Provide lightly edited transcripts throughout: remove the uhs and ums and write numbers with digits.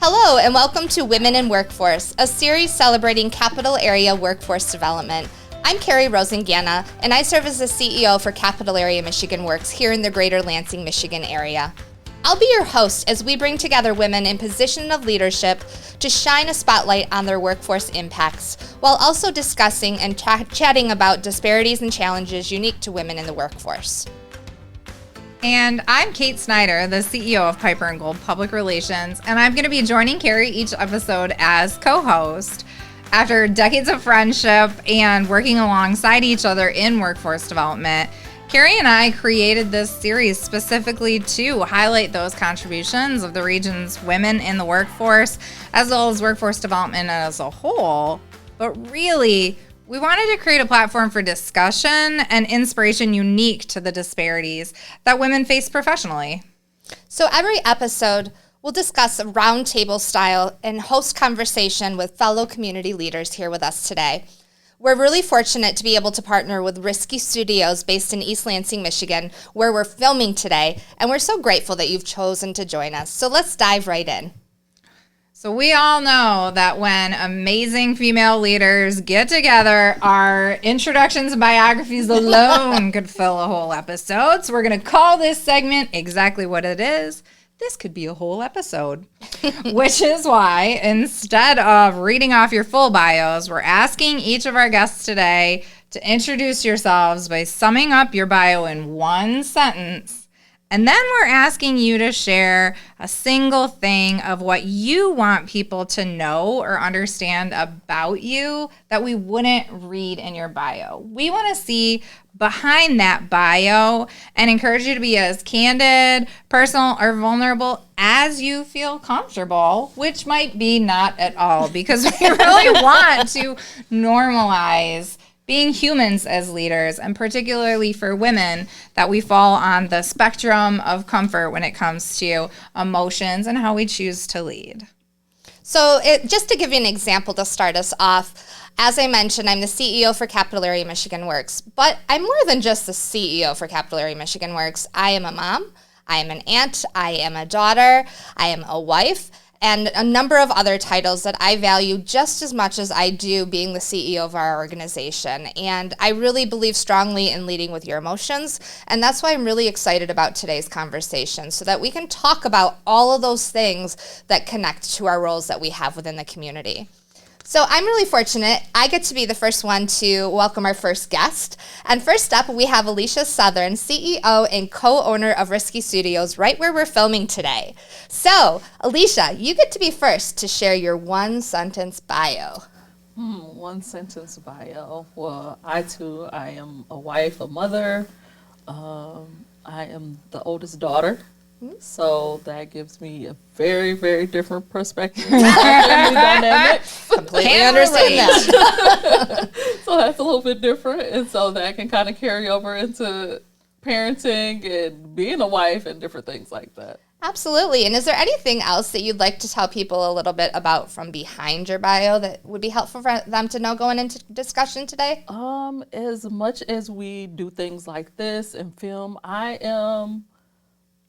Hello and welcome to Women in Workforce, a series celebrating capital area workforce development. I'm Carrie Rosingana, and I serve as the CEO for Capital Area Michigan Works here in the greater Lansing, Michigan area. I'll be your host as we bring together women in position of leadership to shine a spotlight on their workforce impacts, while also discussing and chatting about disparities and challenges unique to women in the workforce. And I'm Kate Snyder, the CEO of Piper & Gold Public Relations, and I'm going to be joining Carrie each episode as co-host. After decades of friendship and working alongside each other in workforce development, Carrie and I created this series specifically to highlight those contributions of the region's women in the workforce, as well as workforce development as a whole. But really, we wanted to create a platform for discussion and inspiration unique to the disparities that women face professionally. So every episode, we'll discuss a roundtable style and host conversation with fellow community leaders here with us today. We're really fortunate to be able to partner with Risky Studios based in East Lansing, Michigan, where we're filming today, and we're so grateful that you've chosen to join us. So let's dive right in. So we all know that when amazing female leaders get together, our introductions and biographies alone could fill a whole episode. So we're going to call this segment exactly what it is. This could be a whole episode, which is why instead of reading off your full bios, we're asking each of our guests today to introduce yourselves by summing up your bio in one sentence. And then we're asking you to share a single thing of what you want people to know or understand about you that we wouldn't read in your bio. We want to see behind that bio and encourage you to be as candid, personal, or vulnerable as you feel comfortable, which might be not at all, because we really want to normalize being humans as leaders, and particularly for women, that we fall on the spectrum of comfort when it comes to emotions and how we choose to lead. So just to give you an example to start us off, as I mentioned, I'm the CEO for Capital Area Michigan Works, but I'm more than just the CEO for Capital Area Michigan Works. I am a mom, I am an aunt, I am a daughter, I am a wife, and a number of other titles that I value just as much as I do being the CEO of our organization. And I really believe strongly in leading with your emotions, and that's why I'm really excited about today's conversation, so that we can talk about all of those things that connect to our roles that we have within the community. So I'm really fortunate. I get to be the first one to welcome our first guest. And first up, we have Alicia Southern, CEO and co-owner of Risky Studios, right where we're filming today. So, Alicia, you get to be first to share your one-sentence bio. One-sentence bio. Well, I am a wife, a mother. I am the oldest daughter. So that gives me a very, very different perspective on family dynamics. Completely understand that. So that's a little bit different. And so that can kind of carry over into parenting and being a wife and different things like that. Absolutely. And is there anything else that you'd like to tell people a little bit about from behind your bio that would be helpful for them to know going into discussion today? As much as we do things like this and film, I am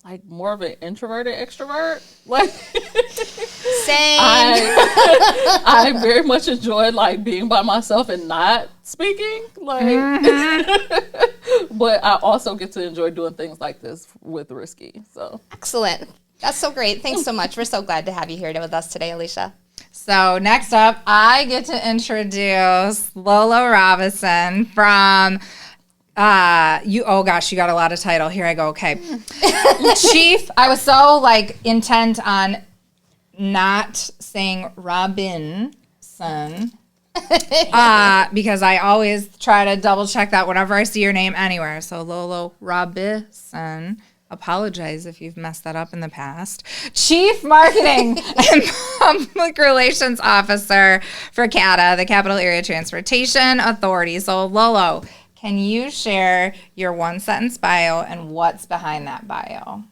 like more of an introverted extrovert. Like Same. I very much enjoy like being by myself and not speaking. Like but I also get to enjoy doing things like this with Risky. So Excellent. That's so great. Thanks so much. We're so glad to have you here with us today, Alicia. So next up, I get to introduce Lolo Robison from you got a lot of title. Here I go. Okay. Chief, I was so intent on not saying Robinson because I always try to double check that whenever I see your name anywhere. So Lolo Robison. Apologize if you've messed that up in the past. Chief Marketing and Public Relations Officer for CATA, the Capital Area Transportation Authority. So Lolo, can you share your one-sentence bio and what's behind that bio?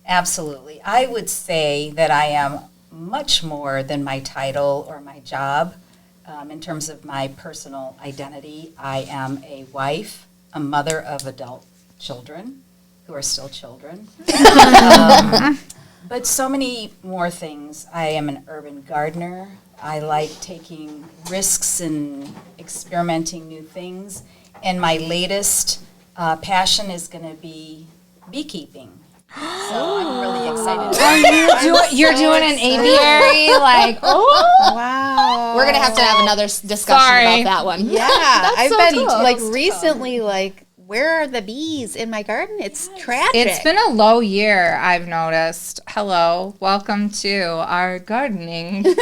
Absolutely. I would say that I am much more than my title or my job. In terms of my personal identity, I am a wife, a mother of adult children who are still children. But so many more things. I am an urban gardener. I like taking risks and experimenting new things. And my latest passion is going to be beekeeping. So I'm really excited. You're doing an apiary, like, Wow. We're going to have another discussion about that one. Yeah, I've so been cool. like recently, like, where are the bees in my garden? It's tragic. it's been a low year, I've noticed. Hello, welcome to our gardening show,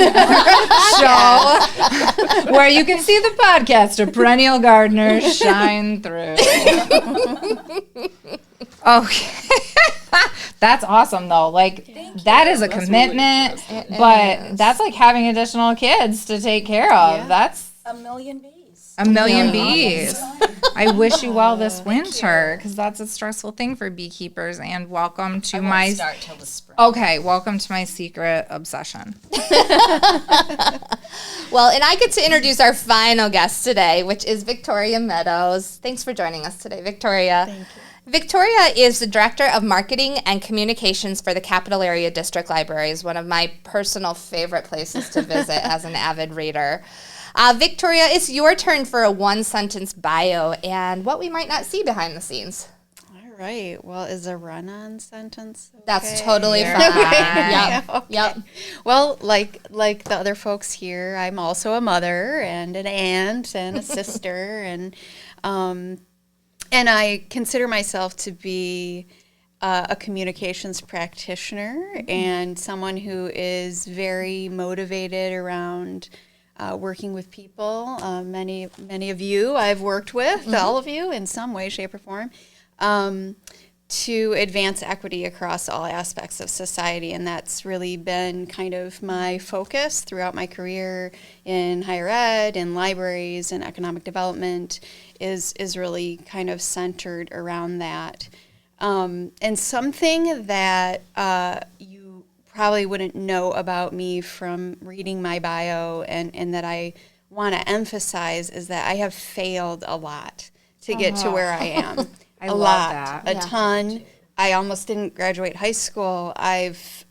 where you can see the podcast of perennial gardeners shine through. Okay. That's awesome, though. Like, that is a commitment, but that's like having additional kids to take care of. Yeah. That's A million bees. a million bees. I wish you well this winter, because that's a stressful thing for beekeepers. And welcome to I my won't start till the spring. okay. Welcome to my secret obsession. Well, and I get to introduce our final guest today, which is Victoria Meadows. Thanks for joining us today, Victoria. Thank you. Victoria is the Director of Marketing and Communications for the Capital Area District Libraries, one of my personal favorite places to visit as an avid reader. Victoria, it's your turn for a one-sentence bio and what we might not see behind the scenes. All right. Well, is a run-on sentence okay? That's totally fine. Yeah. Yep. Yep. Well, like the other folks here, I'm also a mother and an aunt and a sister, and I consider myself to be a communications practitioner and someone who is very motivated around working with people. Many of you I've worked with, all of you in some way, shape, or form, to advance equity across all aspects of society. And that's really been kind of my focus throughout my career in higher ed, in libraries, and economic development is really kind of centered around that. And something that you probably wouldn't know about me from reading my bio and that I want to emphasize is that I have failed a lot to get to where I am. I a love lot, that. a ton. I almost didn't graduate high school. I've,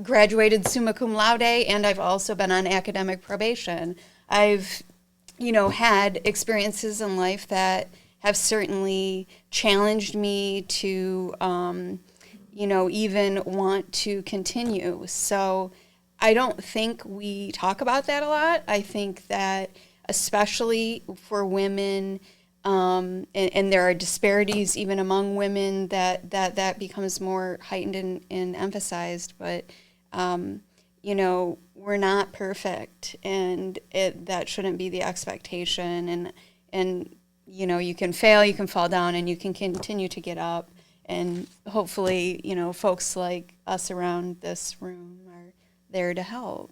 graduated summa cum laude, and I've also been on academic probation. I've, had experiences in life that have certainly challenged me to, even want to continue. So I don't think we talk about that a lot. I think that especially for women, and there are disparities even among women that becomes more heightened and emphasized. But, we're not perfect, and that shouldn't be the expectation. And you can fail, you can fall down, and you can continue to get up. And hopefully, folks like us around this room are there to help.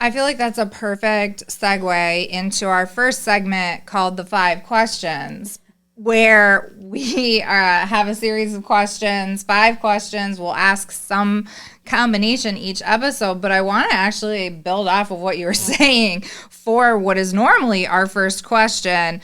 I feel like that's a perfect segue into our first segment called The 5 Questions, where we have a series of questions, 5 questions. We'll ask some combination each episode, but I want to actually build off of what you were saying for what is normally our first question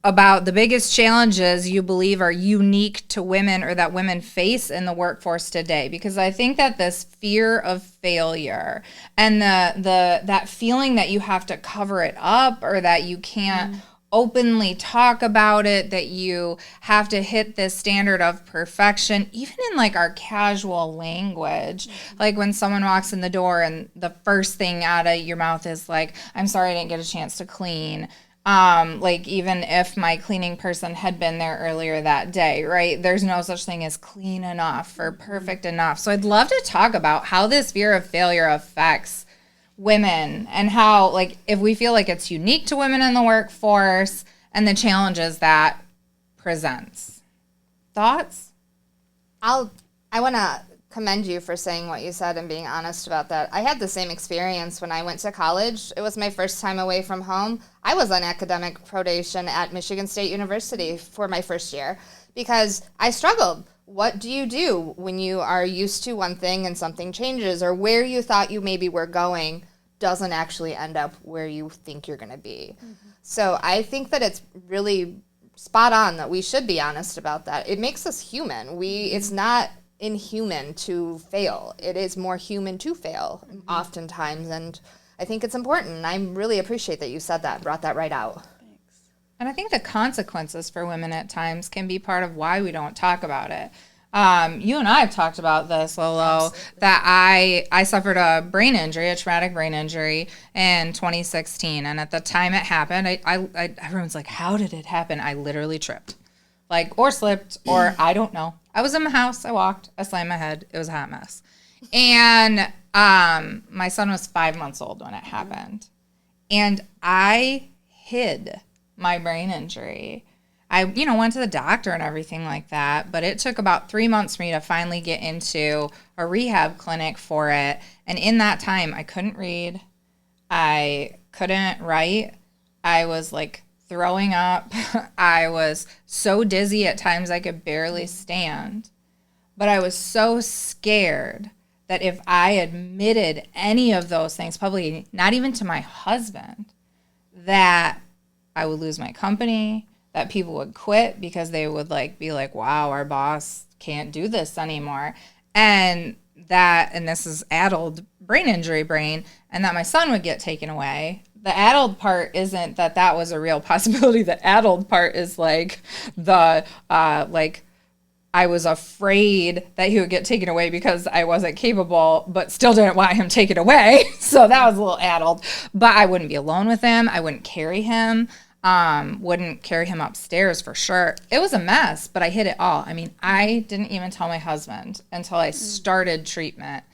about the biggest challenges you believe are unique to women or that women face in the workforce today. Because I think that this fear of failure and that feeling that you have to cover it up or that you can't openly talk about it, that you have to hit this standard of perfection, even in like our casual language. Like when someone walks in the door and the first thing out of your mouth is like, I'm sorry I didn't get a chance to clean. Like even if my cleaning person had been there earlier that day, right? There's no such thing as clean enough or perfect enough. So I'd love to talk about how this fear of failure affects women and how, like, if we feel like it's unique to women in the workforce and the challenges that presents. Thoughts? I want to commend you for saying what you said and being honest about that. I had the same experience when I went to college. It was my first time away from home. I was on academic probation at Michigan State University for my first year because I struggled. What do you do when you are used to one thing and something changes, or where you thought you maybe were going doesn't actually end up where you think you're going to be? So I think that it's really spot on that we should be honest about that. It makes us human. It's not inhuman to fail. It is more human to fail oftentimes, and I think it's important. I really appreciate that you said that, brought that right out. And I think the consequences for women at times can be part of why we don't talk about it. You and I have talked about this, Lolo, that I suffered a brain injury, a traumatic brain injury in 2016. And at the time it happened, everyone's like, how did it happen? I literally tripped, or slipped, or I don't know. I was in my house. I walked. I slammed my head. It was a hot mess. And my son was 5 months old when it happened. And I hid my brain injury. I, went to the doctor and everything like that, but it took about 3 months for me to finally get into a rehab clinic for it. And in that time, I couldn't read. I couldn't write. I was throwing up. I was so dizzy at times I could barely stand. But I was so scared that if I admitted any of those things publicly, not even to my husband, that I would lose my company, that people would quit because they would be like, wow, our boss can't do this anymore. And this is addled brain injury brain, and that my son would get taken away. The addled part isn't that was a real possibility. The addled part is I was afraid that he would get taken away because I wasn't capable, but still didn't want him taken away. So that was a little addled. But I wouldn't be alone with him. I wouldn't carry him. Wouldn't carry him upstairs for sure. It was a mess, but I hid it all. I mean, I didn't even tell my husband until I started treatment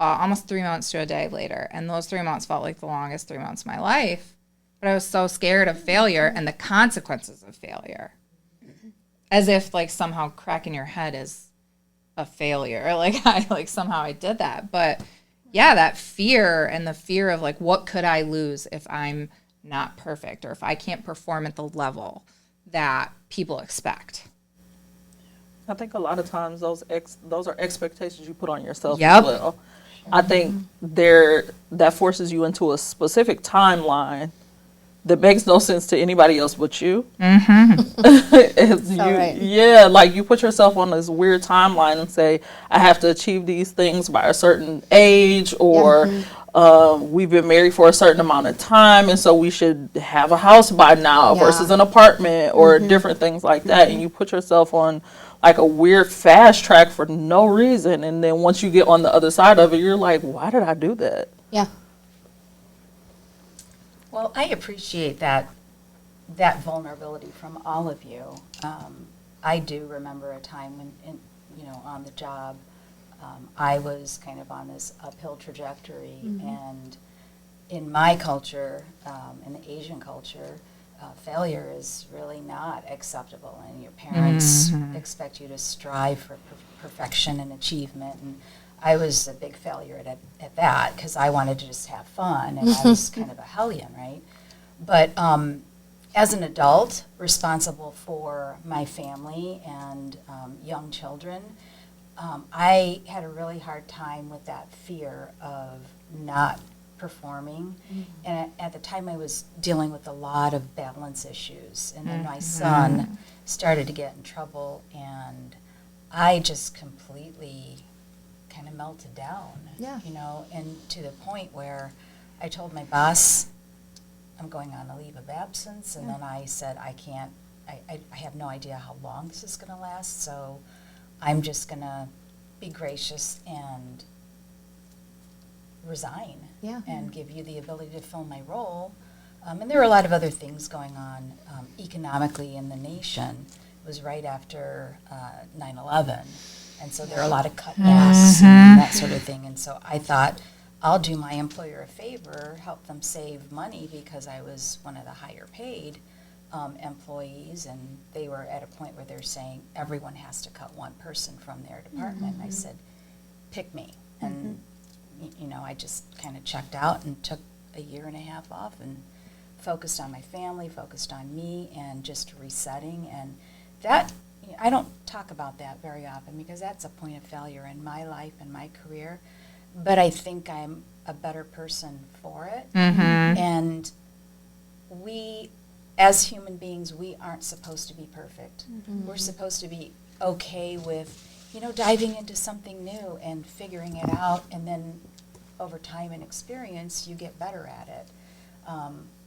almost 3 months to a day later. And those 3 months felt like the longest 3 months of my life. But I was so scared of failure and the consequences of failure. As if somehow cracking your head is a failure. Somehow I did that. But yeah, that fear and the fear of what could I lose if I'm not perfect or if I can't perform at the level that people expect. I think a lot of times those are expectations you put on yourself Yep. as well. I think that forces you into a specific timeline that makes no sense to anybody else but you. Right. Yeah, you put yourself on this weird timeline and say, I have to achieve these things by a certain age, or we've been married for a certain amount of time, and so we should have a house by now versus an apartment, or different things like that. And you put yourself on a weird fast track for no reason. And then once you get on the other side of it, you're like, why did I do that? Yeah. Well, I appreciate that vulnerability from all of you. I do remember a time when, on the job, I was kind of on this uphill trajectory, and in my culture, in the Asian culture, failure is really not acceptable, and your parents expect you to strive for perfection and achievement. And I was a big failure at that because I wanted to just have fun, and I was kind of a hellion, right? But as an adult responsible for my family and young children, I had a really hard time with that fear of not performing. And at the time I was dealing with a lot of balance issues. And then my son started to get in trouble, and I just completely kind of melted down, and to the point where I told my boss, I'm going on a leave of absence, and then I said, I have no idea how long this is going to last, so I'm just going to be gracious and resign and give you the ability to fill my role. And there were a lot of other things going on economically in the nation. It was right after 9/11, and so there were a lot of cutbacks and that sort of thing. And so I thought, I'll do my employer a favor, help them save money, because I was one of the higher paid employees, and they were at a point where they're saying everyone has to cut one person from their department. And I said, pick me. And I just kind of checked out and took a year and a half off and focused on my family, focused on me, and just resetting. And that, I don't talk about that very often because that's a point of failure in my life and my career. But I think I'm a better person for it. And we, as human beings, we aren't supposed to be perfect. We're supposed to be okay with diving into something new and figuring it out, and then over time and experience, you get better at it.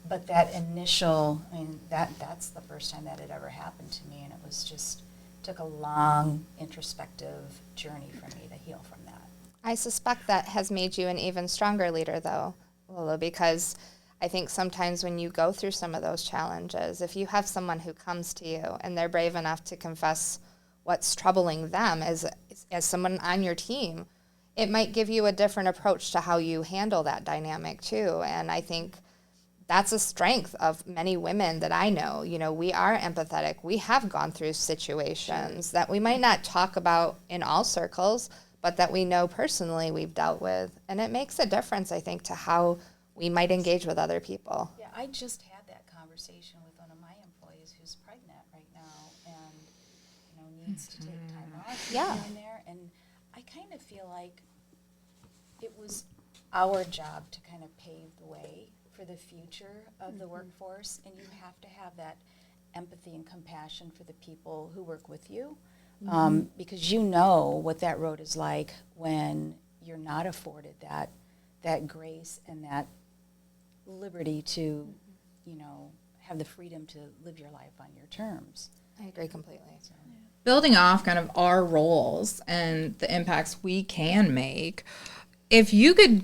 But that initial, that's the first time that had ever happened to me, and it was just, took a long introspective journey for me to heal from that. I suspect that has made you an even stronger leader, though, Lolo, because I think sometimes when you go through some of those challenges, if you have someone who comes to you and they're brave enough to confess what's troubling them as someone on your team, it might give you a different approach to how you handle that dynamic, too. And I think that's a strength of many women that I know. We are empathetic. We have gone through situations that we might not talk about in all circles, but that we know personally we've dealt with. And it makes a difference, I think, to how we might engage with other people. Yeah, I just had that conversation with one of my employees who's pregnant right now and, needs to take time off here and there. And I kind of feel like it was our job to kind of pave the way for the future of the workforce, and you have to have that empathy and compassion for the people who work with you, because you know what that road is like when you're not afforded that grace and that liberty to, have the freedom to live your life on your terms. I agree completely. So. Building off kind of our roles and the impacts we can make, if you could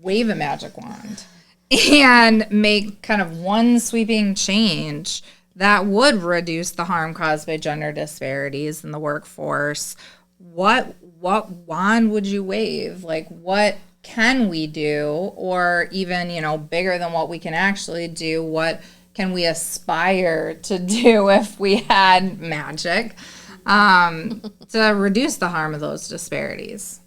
wave a magic wand and make kind of one sweeping change that would reduce the harm caused by gender disparities in the workforce, what wand would you wave? Like, what can we do? Or even, bigger than what we can actually do, what can we aspire to do if we had magic to reduce the harm of those disparities?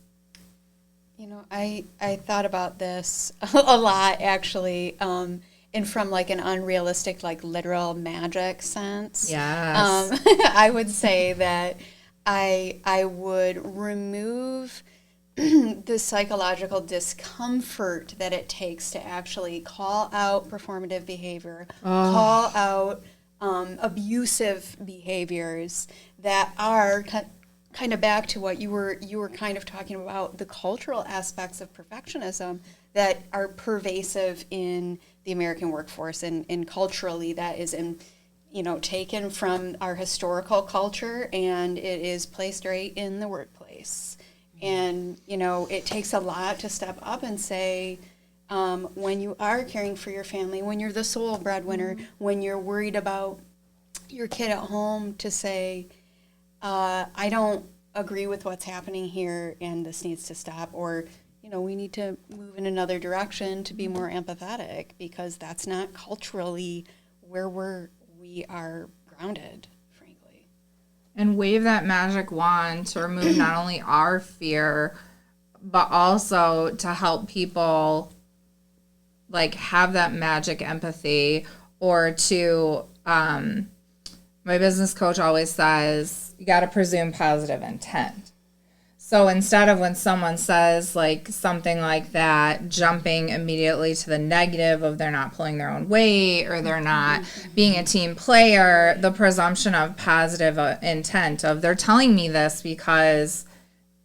I thought about this a lot, actually, and from like an unrealistic, like literal magic sense. Yes. I would say that I would remove the psychological discomfort that it takes to actually call out performative behavior, call out abusive behaviors that are kind of back to what you were kind of talking about, the cultural aspects of perfectionism that are pervasive in the American workforce, and culturally that is taken from our historical culture, and it is placed right in the workplace. And it takes a lot to step up and say, when you are caring for your family, when you're the sole breadwinner, when you're worried about your kid at home, to say, I don't agree with what's happening here and this needs to stop, or we need to move in another direction to be more empathetic, because that's not culturally where we are grounded, frankly. And wave that magic wand to remove not only our fear, but also to help people like have that magic empathy, or to my business coach always says, you got to presume positive intent. So instead of when someone says like something like that, jumping immediately to the negative of they're not pulling their own weight or they're not being a team player, the presumption of positive intent of they're telling me this because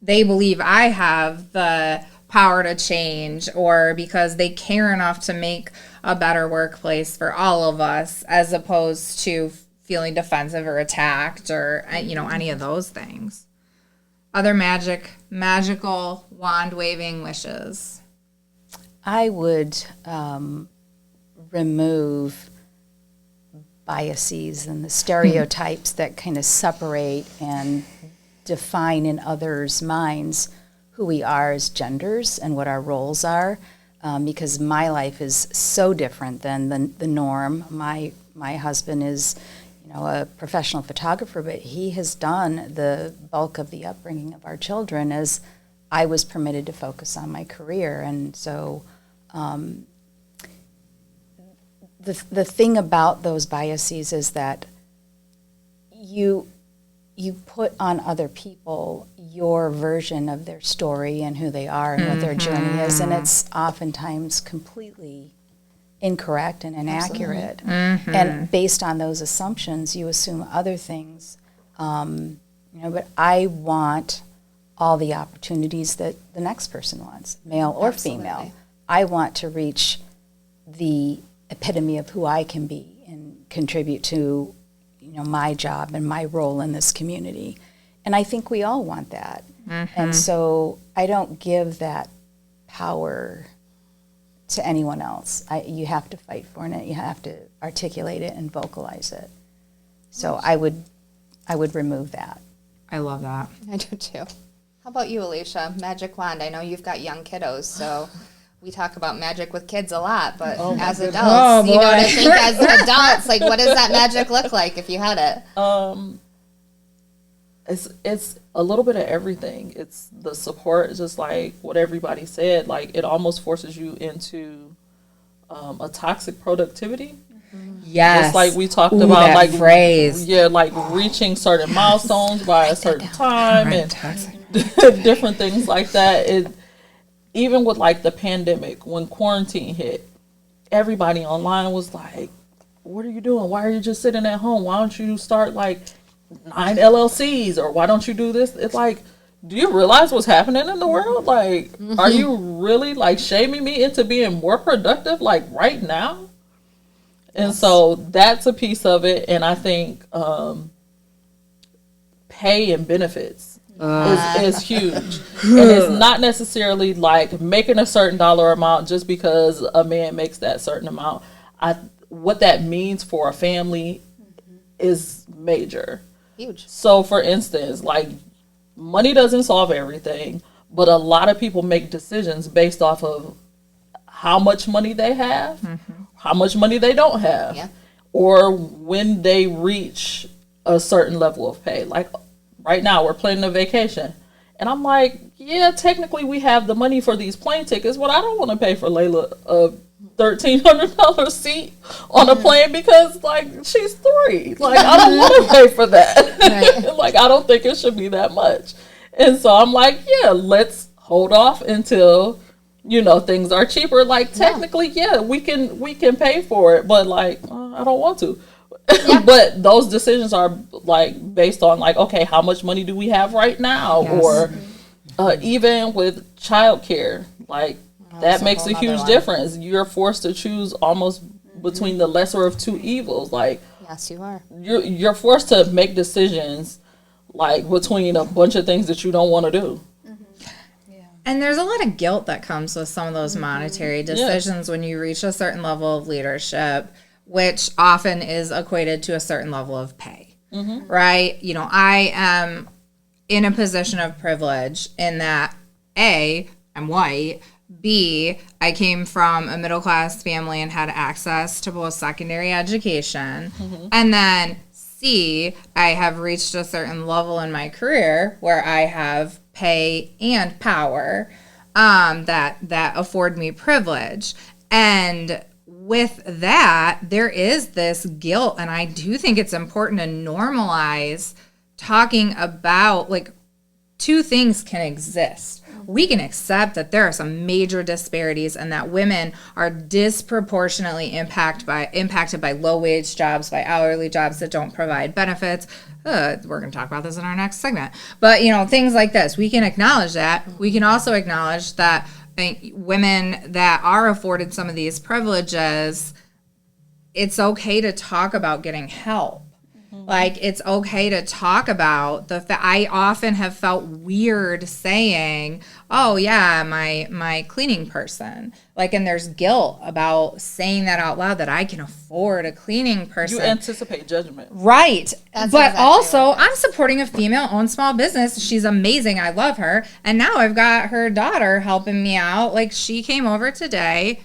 they believe I have the power to change, or because they care enough to make a better workplace for all of us, as opposed to feeling defensive or attacked or any of those things. Other magical wand waving wishes. I would remove biases and the stereotypes that kind of separate and define in others' minds who we are as genders and what our roles are, because my life is so different than the norm. My husband is a professional photographer, but he has done the bulk of the upbringing of our children as I was permitted to focus on my career. And so the thing about those biases is that you put on other people your version of their story and who they are and what their journey is, and it's oftentimes completely incorrect and inaccurate. And based on those assumptions, you assume other things but I want all the opportunities that the next person wants, male or female. I want to reach the epitome of who I can be and contribute to, my job and my role in this community. And I think we all want that. And so I don't give that power to anyone else. You have to fight for it. You have to articulate it and vocalize it. So I would remove that. I love that. I do too. How about you, Alicia? Magic wand. I know you've got young kiddos, so we talk about magic with kids a lot, but as adults, what I think as adults, like, what does that magic look like if you had it? It's a little bit of everything. It's the support, just like what everybody said. Like, it almost forces you into a toxic productivity. Yes. Just like we talked about, that like phrase. Yeah, like reaching certain milestones by a certain time and different things like that. Even with like the pandemic, when quarantine hit, everybody online was like, "What are you doing? Why are you just sitting at home? Why don't you start like 9 LLCs, or why don't you do this?" It's like, do you realize what's happening in the world? Like, are you really like shaming me into being more productive like right now? And so that's a piece of it. And I think pay and benefits is huge. And it's not necessarily like making a certain dollar amount just because a man makes that certain amount. What that means for a family is major. Huge. So for instance, like, money doesn't solve everything, but a lot of people make decisions based off of how much money they have, how much money they don't have, or when they reach a certain level of pay. Like right now, we're planning a vacation. And I'm like, yeah, technically we have the money for these plane tickets, but I don't want to pay for Layla a $1,300 seat on a plane because, like, she's 3. Like, I don't want to pay for that. Right. Like, I don't think it should be that much. And so I'm like, yeah, let's hold off until, things are cheaper. Like, technically, we can pay for it, but, like, I don't want to. Yeah. But those decisions are, like, based on, like, okay, how much money do we have right now? Yes. Or even with childcare, like, that makes a huge difference. You're forced to choose almost between the lesser of two evils. Like, yes, you are. You're forced to make decisions, like, between a bunch of things that you don't want to do. And there's a lot of guilt that comes with some of those monetary decisions when you reach a certain level of leadership, which often is equated to a certain level of pay, right? I am in a position of privilege in that, A, I'm white, B, I came from a middle-class family and had access to post-secondary education, and then C, I have reached a certain level in my career where I have pay and power that afford me privilege. And with that, there is this guilt, and I do think it's important to normalize talking about, like, two things can exist. We can accept that there are some major disparities and that women are disproportionately impacted by low-wage jobs, by hourly jobs that don't provide benefits. We're going to talk about this in our next segment. But, things like this, we can acknowledge that. We can also acknowledge that women that are afforded some of these privileges, it's okay to talk about getting help. Like, it's okay to talk about the fact. I often have felt weird saying, oh, yeah, my cleaning person. Like, and there's guilt about saying that out loud, that I can afford a cleaning person. You anticipate judgment. Right. That's but exactly also, right. I'm supporting a female-owned small business. She's amazing. I love her. And now I've got her daughter helping me out. Like, she came over today,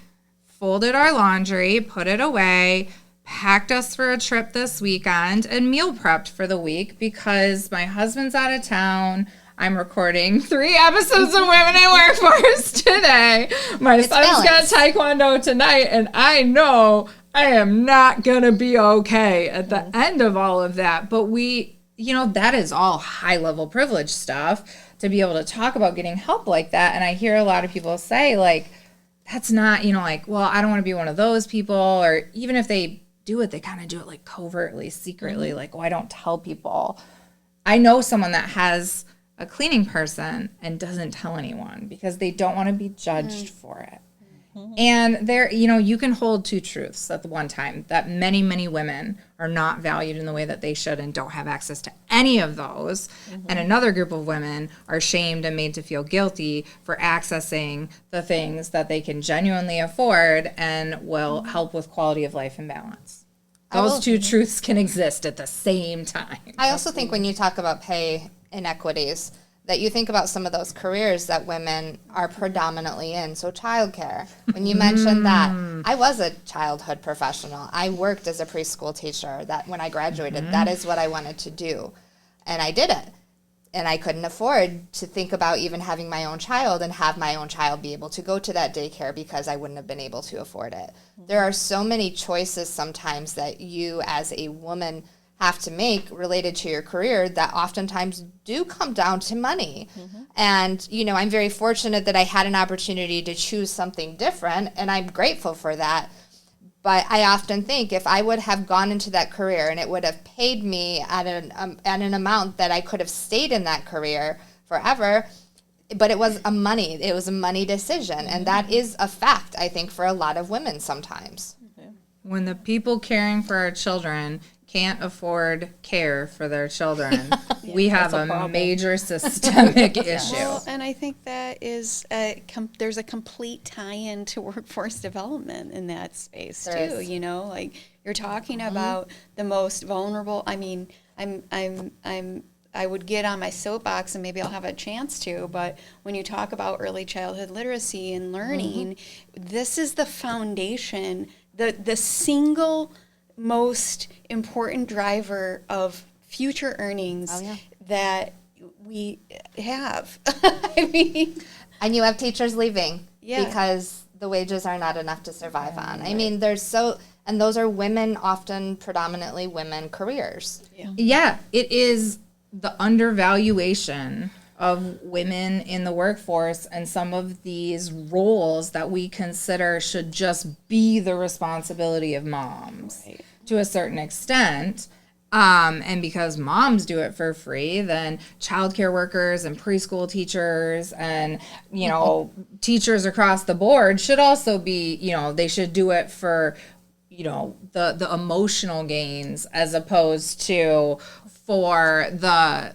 folded our laundry, put it away, packed us for a trip this weekend, and meal prepped for the week because my husband's out of town. I'm recording 3 episodes of Women in Workforce today. My son's got Taekwondo tonight, and I know I am not going to be okay at the end of all of that. But that is all high-level privilege stuff to be able to talk about getting help like that. And I hear a lot of people say, like, that's not, well, I don't want to be one of those people. Or even if they do it, they kind of do it like covertly, secretly, like, oh, I don't tell people. I know someone that has a cleaning person and doesn't tell anyone because they don't want to be judged for it. And there, you can hold two truths at the one time, that many, many women are not valued in the way that they should and don't have access to any of those. And another group of women are shamed and made to feel guilty for accessing the things that they can genuinely afford and will help with quality of life and balance. Those two truths can exist at the same time. I also think when you talk about pay inequities, that you think about some of those careers that women are predominantly in. So childcare, when you mentioned that, I was a childhood professional. I worked as a preschool teacher. That when I graduated, that is what I wanted to do. And I did it. And I couldn't afford to think about even having my own child and have my own child be able to go to that daycare because I wouldn't have been able to afford it. There are so many choices sometimes that you as a woman have to make related to your career that oftentimes do come down to money. And, I'm very fortunate that I had an opportunity to choose something different, and I'm grateful for that. But I often think if I would have gone into that career and it would have paid me at an amount that I could have stayed in that career forever, but it was a money decision. And that is a fact, I think, for a lot of women sometimes. When the people caring for our children can't afford care for their children, we have a major systemic issue. Well, and I think that is there's a complete tie-in to workforce development in that space too. Like you're talking about the most vulnerable. I mean, I would get on my soapbox, and maybe I'll have a chance to, but when you talk about early childhood literacy and learning, this is the foundation, the single most important driver of future earnings that we have. I mean, and you have teachers leaving because the wages are not enough to survive on. I mean, and those are women, often predominantly women careers. Yeah, it is the undervaluation of women in the workforce and some of these roles that we consider should just be the responsibility of moms to a certain extent. And because moms do it for free, then childcare workers and preschool teachers and, teachers across the board should also be, they should do it for, the emotional gains as opposed to for the,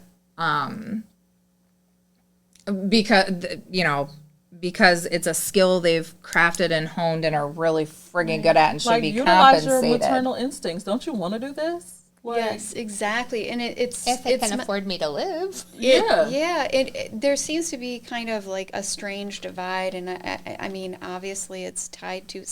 because it's a skill they've crafted and honed and are really friggin' good at and should be utilize compensated. Your maternal instincts. Don't you want to do this? Yes, exactly. And it's if it can afford me to live. There seems to be kind of like a strange divide, and I mean, obviously it's tied to,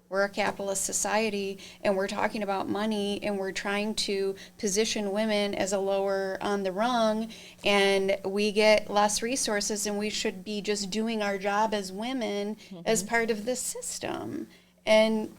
we're a capitalist society, and we're talking about money, and we're trying to position women as a lower on the rung, and we get less resources, and we should be just doing our job as women as part of this system. And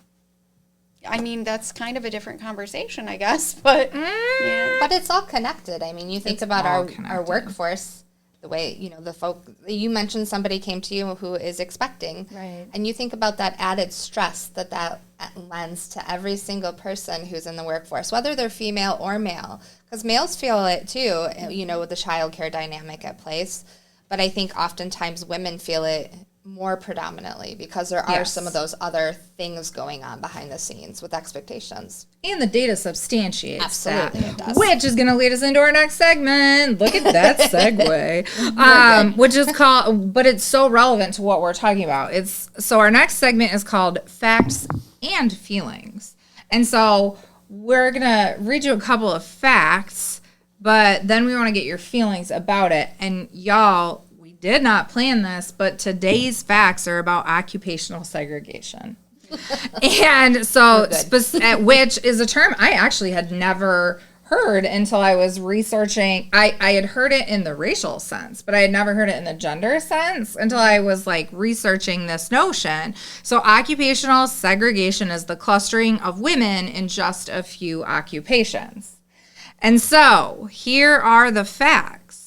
I mean, that's kind of a different conversation, I guess, but But it's all connected. I mean, you think about our workforce, the way, the folk, you mentioned somebody came to you who is expecting. Right. And you think about that added stress that lends to every single person who's in the workforce, whether they're female or male, because males feel it too, with the childcare dynamic at place. But I think oftentimes women feel it more predominantly because there are some of those other things going on behind the scenes with expectations. And the data substantiates Absolutely, that, it does. which is going to lead us into our next segment. Look at that segue, which is called, but it's so relevant to what we're talking about. So our next segment is called Facts and Feelings. And so we're going to read you a couple of facts, but then we want to get your feelings about it. And y'all, did not plan this, but today's facts are about occupational segregation. And so, which is a term I actually had never heard until I was researching. I had heard it in the racial sense, but I had never heard it in the gender sense until I was researching this notion. So occupational segregation is the clustering of women in just a few occupations. And so here are the facts.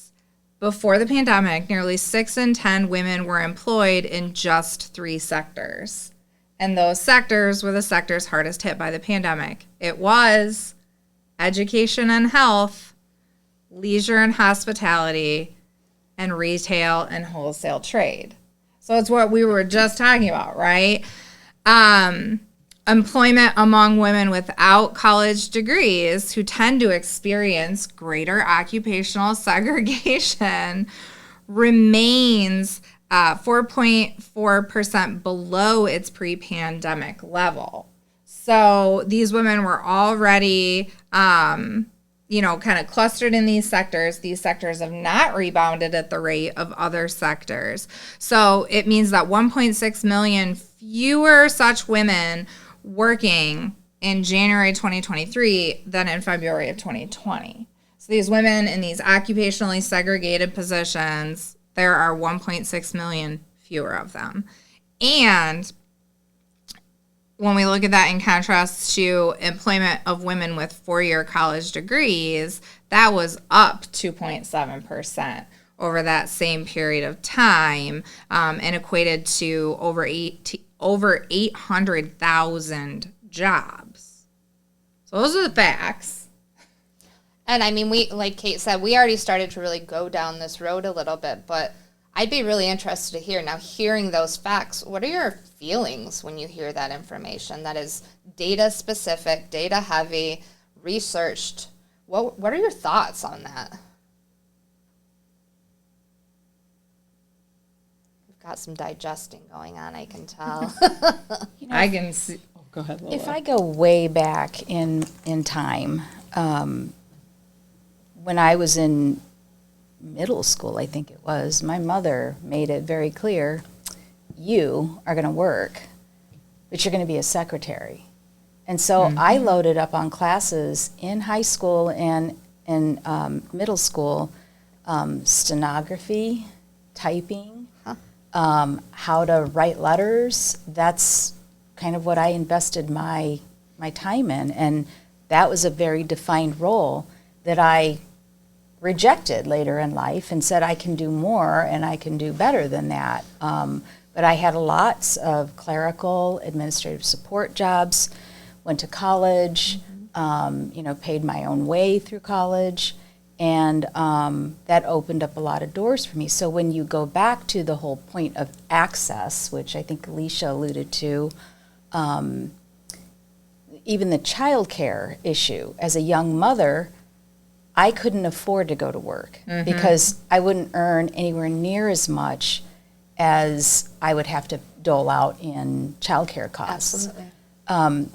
Before the pandemic, nearly 6 in 10 women were employed in just 3 sectors. And those sectors were the sectors hardest hit by the pandemic. It was education and health, leisure and hospitality, and retail and wholesale trade. So it's what we were just talking about, right? Employment among women without college degrees who tend to experience greater occupational segregation remains 4.4% below its pre-pandemic level. So these women were already, kind of clustered in these sectors. These sectors have not rebounded at the rate of other sectors. So it means that 1.6 million fewer such women working in January 2023 than in February of 2020. So these women in these occupationally segregated positions, there are 1.6 million fewer of them. And when we look at that in contrast to employment of women with four-year college degrees, that was up 2.7% over that same period of time, and equated to over 800,000 jobs. So those are the facts. And I mean, we, like Kate said, we already started to really go down this road a little bit, but I'd be really interested to hear, now hearing those facts, what are your feelings when you hear that information that is data specific, data heavy, researched? What are your thoughts on that? We've got some digesting going on, I can tell. I can see. Oh, go ahead, Lola. If I go way back in time, when I was in middle school, I think it was, my mother made it very clear, you are going to work, but you're going to be a secretary. And so I loaded up on classes in high school and in middle school, stenography, typing, how to write letters. That's kind of what I invested my time in. And that was a very defined role that I rejected later in life and said I can do more and I can do better than that. But I had lots of clerical, administrative support jobs, went to college, paid my own way through college, and that opened up a lot of doors for me. So when you go back to the whole point of access, which I think Alicia alluded to, even the childcare issue, as a young mother, I couldn't afford to go to work because I wouldn't earn anywhere near as much as I would have to dole out in childcare costs. Absolutely.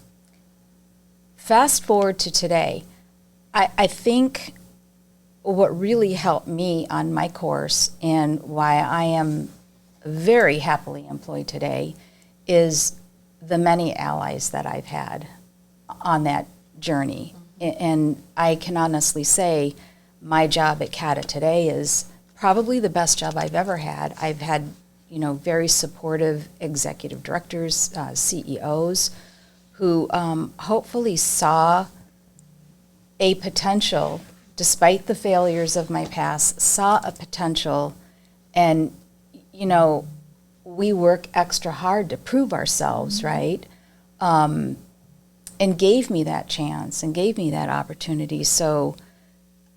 Fast forward to today, I think what really helped me on my course and why I am very happily employed today is the many allies that I've had on that journey. And I can honestly say my job at CATA today is probably the best job I've ever had. I've had, very supportive executive directors, CEOs, who hopefully saw a potential, despite the failures of my past, saw a potential. And, we work extra hard to prove ourselves, right? And gave me that chance and gave me that opportunity. So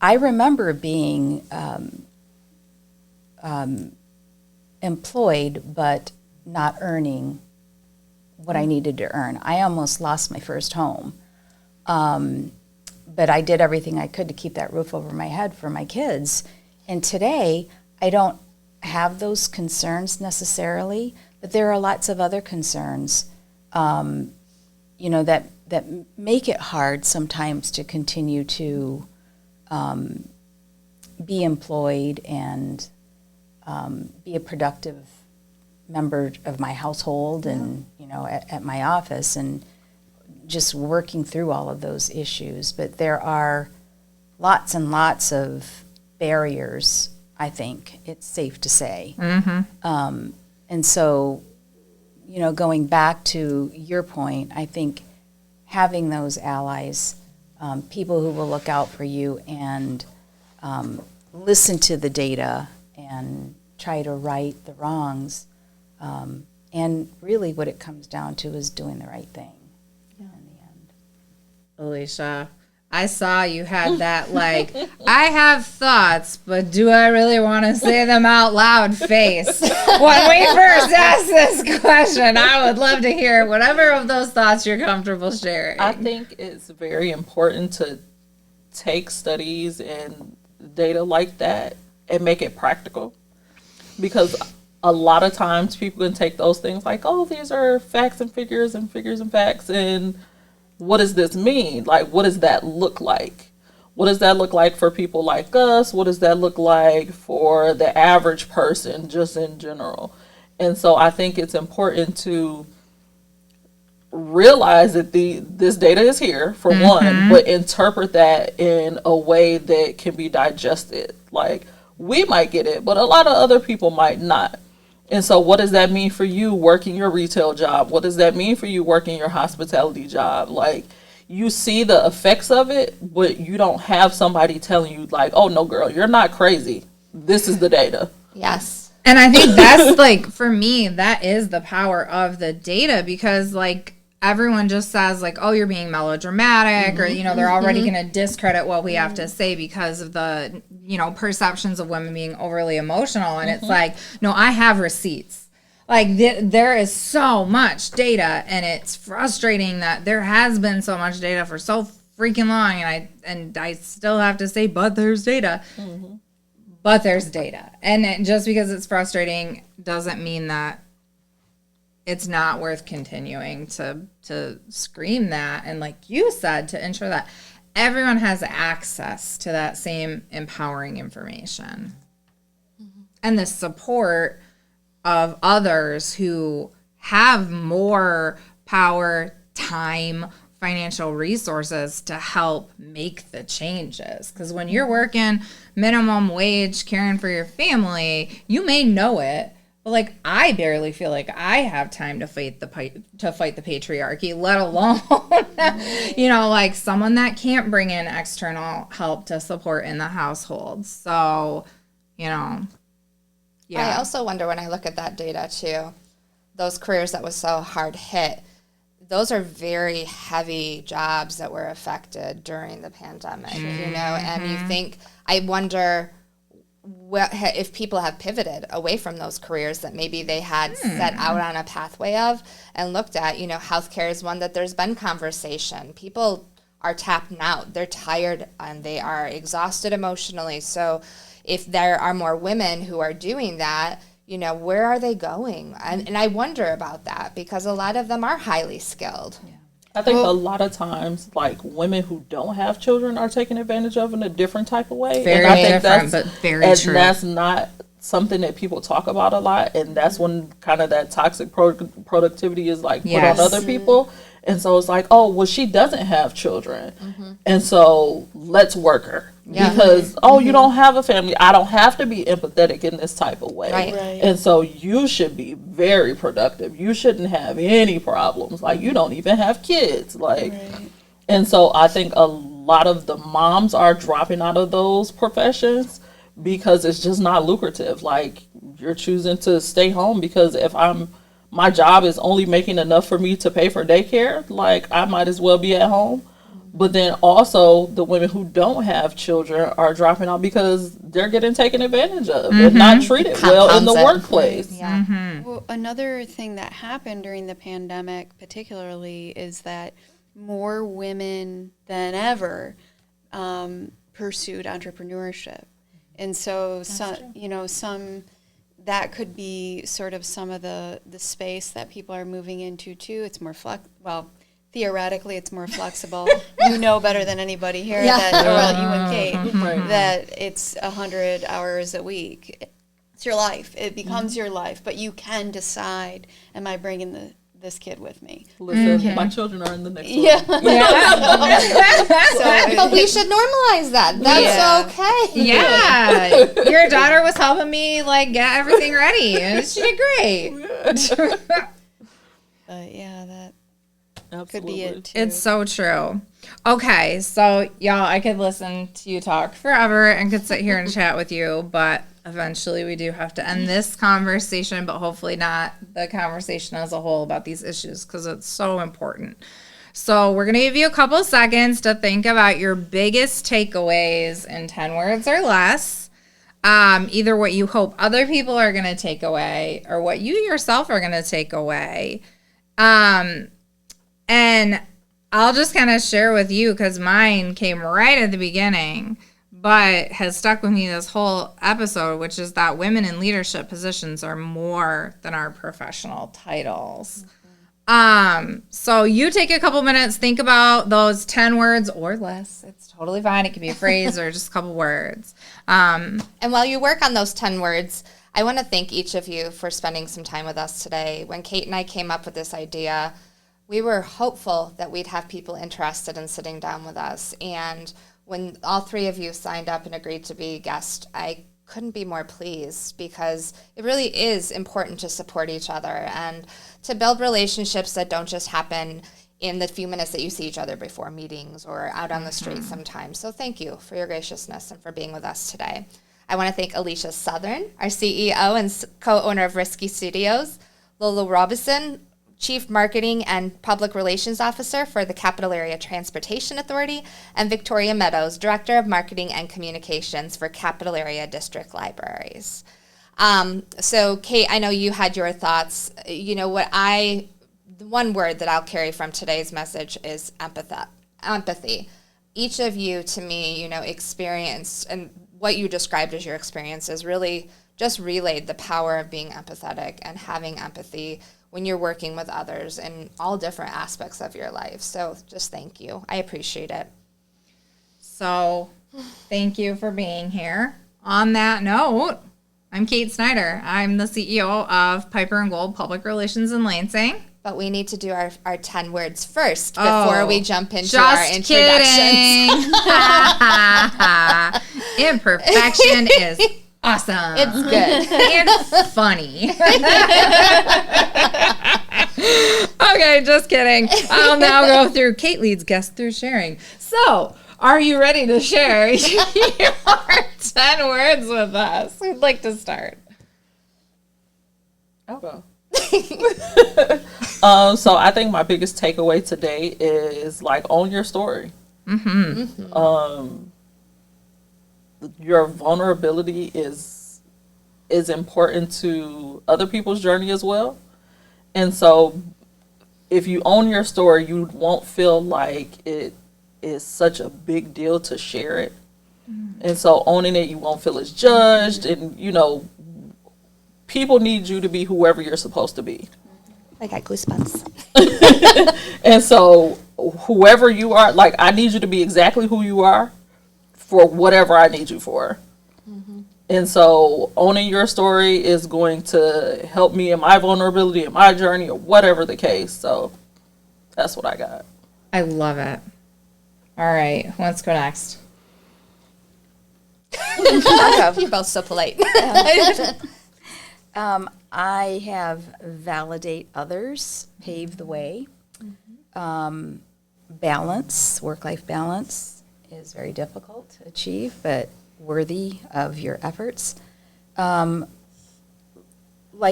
I remember being employed but not earning what I needed to earn. I almost lost my first home. But I did everything I could to keep that roof over my head for my kids. And today, I don't have those concerns necessarily, but there are lots of other concerns, that make it hard sometimes to continue to be employed and be a productive member of my household and, at my office, and just working through all of those issues. But there are lots and lots of barriers, I think it's safe to say. And so, going back to your point, I think having those allies, people who will look out for you and listen to the data and try to right the wrongs, and really what it comes down to is doing the right thing in the end. Alicia, I saw you had that, like, I have thoughts, but do I really want to say them out loud face? When we first asked this question, I would love to hear whatever of those thoughts you're comfortable sharing. I think it's very important to take studies and data like that and make it practical, because a lot of times people can take those things like, oh, these are facts and figures and facts, and what does this mean? Like, what does that look like? What does that look like for people like us? What does that look like for the average person, just in general? And so I think it's important to realize that this data is here, for one, but interpret that in a way that can be digested. Like, we might get it, but a lot of other people might not. And so what does that mean for you working your retail job? What does that mean for you working your hospitality job? Like, you see the effects of it, but you don't have somebody telling you like, oh, no, girl, you're not crazy. This is the data. Yes. And I think that's like, for me, that is the power of the data, because like everyone just says like, oh, you're being melodramatic, or, you know, they're already going to discredit what we have to say because of the, you know, perceptions of women being overly emotional. And it's like, no, I have receipts. Like there is so much data, and it's frustrating that there has been so much data for so freaking long. And I still have to say, but there's data. But there's data. And just because it's frustrating doesn't mean that it's not worth continuing to scream that. And like you said, to ensure that everyone has access to that same empowering information. And the support of others who have more power, time, financial resources to help make the changes. Because when you're working minimum wage, caring for your family, you may know it, but like I barely feel like I have time to fight the patriarchy, let alone you know, like someone that can't bring in external help to support in the household. So, you know, yeah. I also wonder, when I look at that data too, those careers that was so hard hit, those are very heavy jobs that were affected during the pandemic, you know, and you think, I wonder if people have pivoted away from those careers that maybe they had set out on a pathway of, and looked at, you know, healthcare is one that there's been conversation. People are tapped out, they're tired, and they are exhausted emotionally. So if there are more women who are doing that, you know, where are they going? And I wonder about that, because a lot of them are highly skilled. Yeah. I think a lot of times, like, women who don't have children are taken advantage of in a different type of way. Very and I think different, but very true. And that's not something that people talk about a lot. And that's when kind of that toxic productivity is, like, put on other people. And so it's like, oh, well, she doesn't have children. And so let's work her. Yeah. Because, you don't have a family. I don't have to be empathetic in this type of way. Right. And so you should be very productive. You shouldn't have any problems. Like, you don't even have kids. Like, and so I think a lot of the moms are dropping out of those professions because it's just not lucrative. Like, you're choosing to stay home because if my job is only making enough for me to pay for daycare, like, I might as well be at home. But then also the women who don't have children are dropping out because they're getting taken advantage of and not treated well in the workplace. Yeah. Well, another thing that happened during the pandemic particularly is that more women than ever pursued entrepreneurship. And so, that could be sort of some of the space that people are moving into too. It's more theoretically, it's more flexible. You know better than anybody here, you and Kate, that it's 100 hours a week. It's your life. It becomes your life, but you can decide, am I bringing this kid with me? Listen, my children are in the next room. But we should normalize that. That's okay. Yeah. Your daughter was helping me, like, get everything ready, and she did great. That Absolutely. could be it too. It's so true. Okay, so y'all, I could listen to you talk forever and could sit here and chat with you, but eventually we do have to end this conversation, but hopefully not the conversation as a whole about these issues, because it's so important. So we're going to give you a couple seconds to think about your biggest takeaways in 10 words or less. Either what you hope other people are going to take away or what you yourself are going to take away. And I'll just kind of share with you because mine came right at the beginning, but has stuck with me this whole episode, which is that women in leadership positions are more than our professional titles. So you take a couple minutes, think about those 10 words or less. It's totally fine. It could be a phrase or just a couple words. And while you work on those 10 words, I want to thank each of you for spending some time with us today. When Kate and I came up with this idea, we were hopeful that we'd have people interested in sitting down with us. And when all three of you signed up and agreed to be guests, I couldn't be more pleased because it really is important to support each other and to build relationships that don't just happen in the few minutes that you see each other before meetings or out on the street sometimes. So thank you for your graciousness and for being with us today. I want to thank Alicia Southern, our CEO and co-owner of Risky Studios, Lolo, Robison, Chief Marketing and Public Relations Officer for the Capital Area Transportation Authority, and Victoria Meadows, Director of Marketing and Communications for Capital Area District Libraries. So, Kate, I know you had your thoughts. You know, the one word that I'll carry from today's message is empathy. Each of you, to me, you know, experienced, and what you described as your experiences really just relayed the power of being empathetic and having empathy when you're working with others in all different aspects of your life. So just thank you. I appreciate it. So thank you for being here. On that note, I'm Kate Snyder. I'm the CEO of Piper and Gold Public Relations in Lansing. But we need to do our 10 words first before we jump into just our introductions. Kidding. Imperfection is awesome. It's good. And funny. Okay, just kidding. I'll now go through. Kate leads guests through sharing. So, are you ready to share your 10 words with us? Who'd like to start? I'll go. So I think my biggest takeaway today is like own your story. Your vulnerability is important to other people's journey as well. And so if you own your story, you won't feel like it is such a big deal to share it. And so owning it, you won't feel as judged, and you know, people need you to be whoever you're supposed to be. I got goosebumps. And so whoever you are, like, I need you to be exactly who you are for whatever I need you for. And so owning your story is going to help me in my vulnerability, in my journey, or whatever the case. So that's what I got. I love it. All right, let's go next. You're both so polite. I have validate others, pave the way. Balance, work-life balance is very difficult to achieve, but worthy of your efforts. Like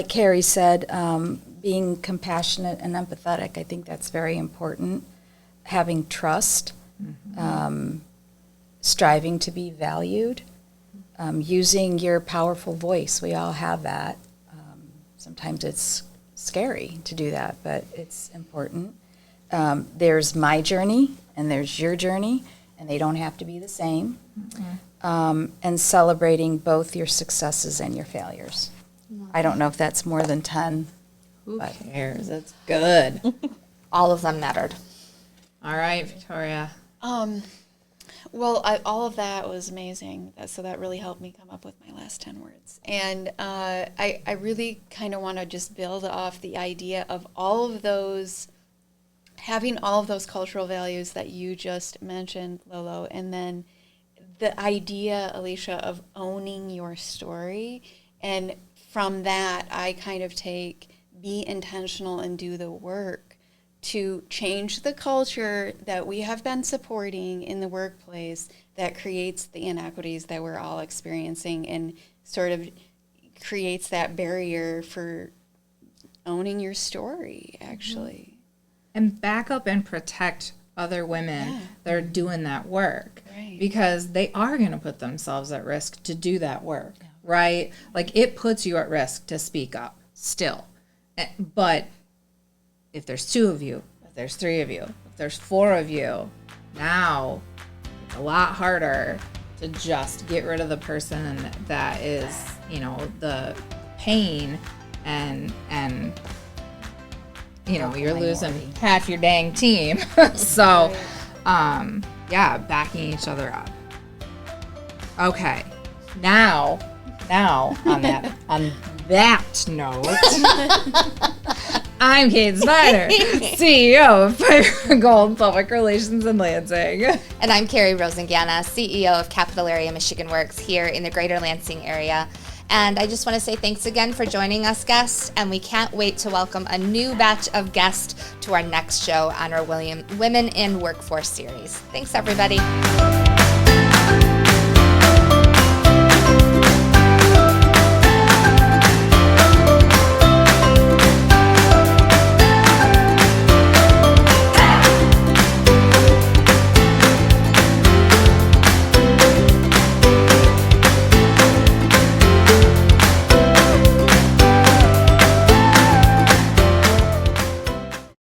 Carrie said, being compassionate and empathetic, I think that's very important. Having trust, striving to be valued, using your powerful voice. We all have that. Sometimes it's scary to do that, but it's important. There's my journey and there's your journey, and they don't have to be the same. And celebrating both your successes and your failures. I don't know if that's more than 10. Who cares? It's good. All of them mattered. All right, Victoria. Well, all of that was amazing. So that really helped me come up with my last 10 words. And I really kind of want to just build off the idea of all of those, having all of those cultural values that you just mentioned, Lolo, and then the idea, Alicia, of owning your story. And from that, I kind of take be intentional and do the work to change the culture that we have been supporting in the workplace that creates the inequities that we're all experiencing and sort of creates that barrier for owning your story, actually. and back up and protect other women that are doing that work. Right. Because they are going to put themselves at risk to do that work, right? Like, it puts you at risk to speak up still. But if there's 2 of you, if there's 3 of you, if there's 4 of you, now it's a lot harder to just get rid of the person that is, you know, the pain and you know, you're losing half your dang team. So, yeah, backing each other up. Okay, now on that note, I'm Kate Snyder, CEO of Fire Gold Public Relations in Lansing. And I'm Carrie Rosingana, CEO of Capital Area Michigan Works here in the greater Lansing area. And I just want to say thanks again for joining us, guests, and we can't wait to welcome a new batch of guests to our next show on our Women in Workforce series. Thanks, everybody.